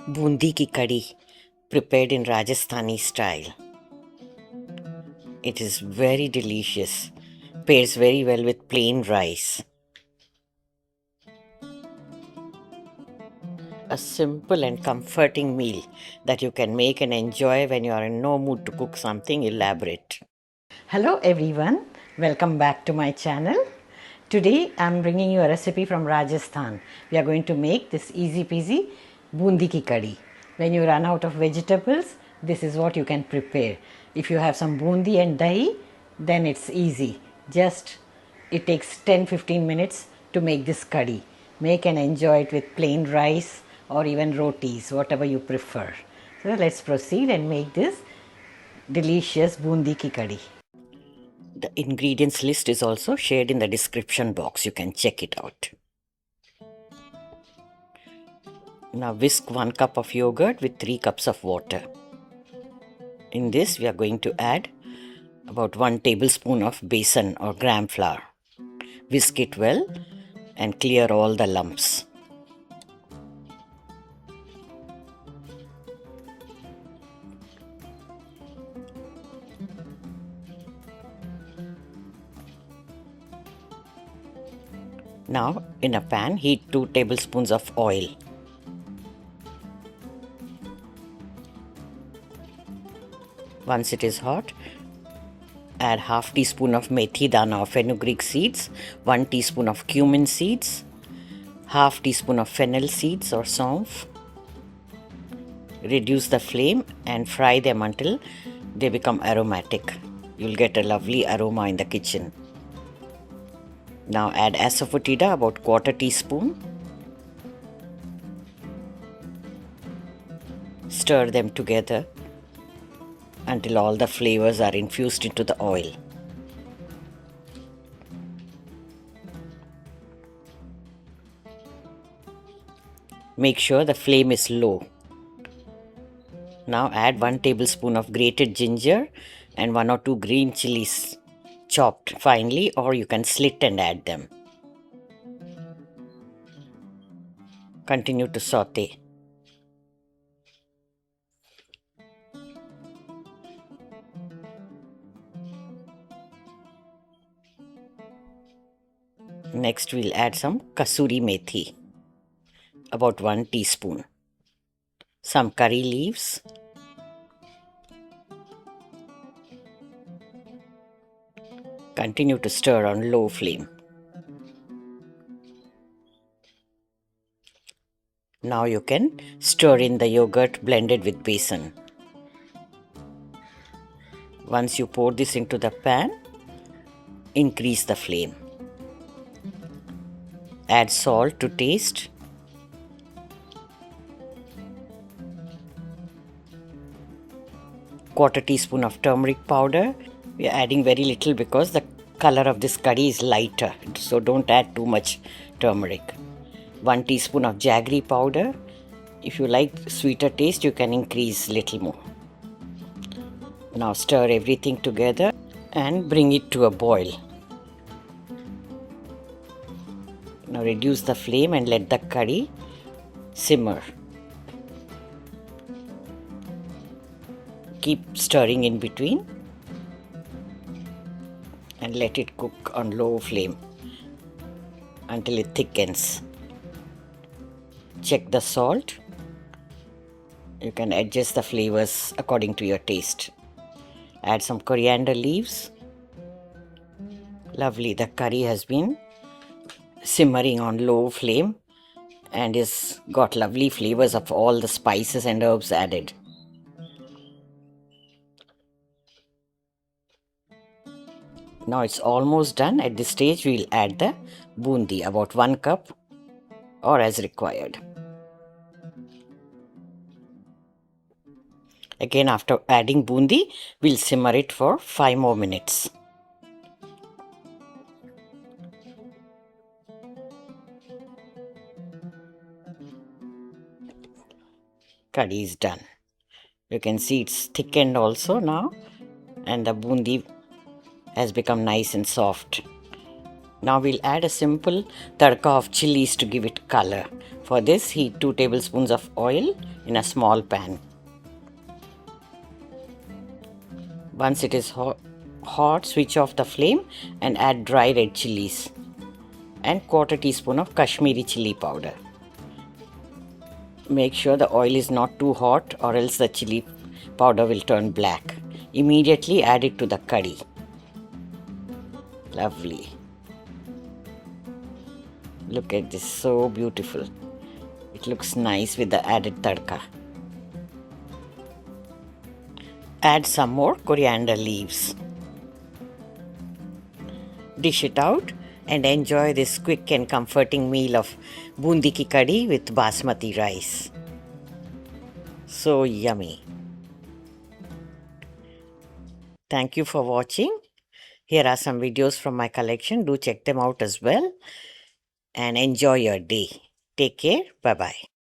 Boondi ki kadhi, prepared in Rajasthani style. It is very delicious. Pairs very well with plain rice. A simple and comforting meal that you can make and enjoy when you are in no mood to cook something elaborate. Hello everyone, welcome back to my channel. Today I am bringing you a recipe from Rajasthan. We are going to make this easy peasy boondi ki kadhi. When you run out of vegetables, this is what you can prepare. If you have some boondi and dahi, then it's easy. It takes 10-15 minutes to make this kadhi. Make and enjoy it with plain rice or even rotis, whatever you prefer. So let's proceed and make this delicious boondi ki kadhi. The ingredients list is also shared in the description box. You can check it out. Now whisk 1 cup of yogurt with 3 cups of water. In this we are going to add about 1 tablespoon of besan or gram flour. Whisk it well and clear all the lumps. Now in a pan heat 2 tablespoons of oil. Once it is hot, add half teaspoon of Methi dana or fenugreek seeds, 1 teaspoon of Cumin seeds, half teaspoon of Fennel seeds or saunf. Reduce the flame and fry them until they become aromatic. You'll get a lovely aroma in the kitchen. Now add Asafoetida, about 1/4 teaspoon. Stir them together until all the flavors are infused into the oil. Make sure the flame is low. Now add 1 tablespoon of grated ginger and 1 or 2 green chillies chopped finely, or you can slit and add them. Continue to saute. Next we'll add some kasuri methi, about 1 teaspoon. Some curry leaves. Continue to stir on low flame. Now you can stir in the yogurt blended with besan. Once you pour this into the pan, increase the flame. Add salt to taste. Quarter teaspoon of turmeric powder. We are adding very little because the color of this curry is lighter, so don't add too much turmeric. 1 teaspoon of Jaggery powder. If you like sweeter taste, you can increase little more. Now stir everything together and bring it to a boil. Now reduce the flame and let the curry simmer. Keep stirring in between and let it cook on low flame until it thickens. Check the salt. You can adjust the flavors according to your taste. Add some coriander leaves. Lovely, the curry has been simmering on low flame and is got lovely flavors of all the spices and herbs added. Now it's almost done. At this stage we'll add the boondi, about 1 cup or as required. Again, after adding boondi, we'll simmer it for 5 more minutes. Curry is done. You can see it's thickened also now, and the boondi has become nice and soft. Now we'll add a simple tadka of chillies to give it color. For this, heat 2 tablespoons of oil in a small pan. Once it is hot, switch off the flame and add dry red chillies and 1/4 teaspoon of Kashmiri chilli powder. Make sure the oil is not too hot or else the chilli powder will turn black. Immediately add it to the curry. Lovely. Look at this, so beautiful. It looks nice with the added tadka. Add some more coriander leaves. Dish it out and enjoy this quick and comforting meal of Boondi ki kadhi with basmati rice. So yummy. Thank you for watching. Here are some videos from my collection. Do check them out as well. And enjoy your day. Take care. Bye-bye.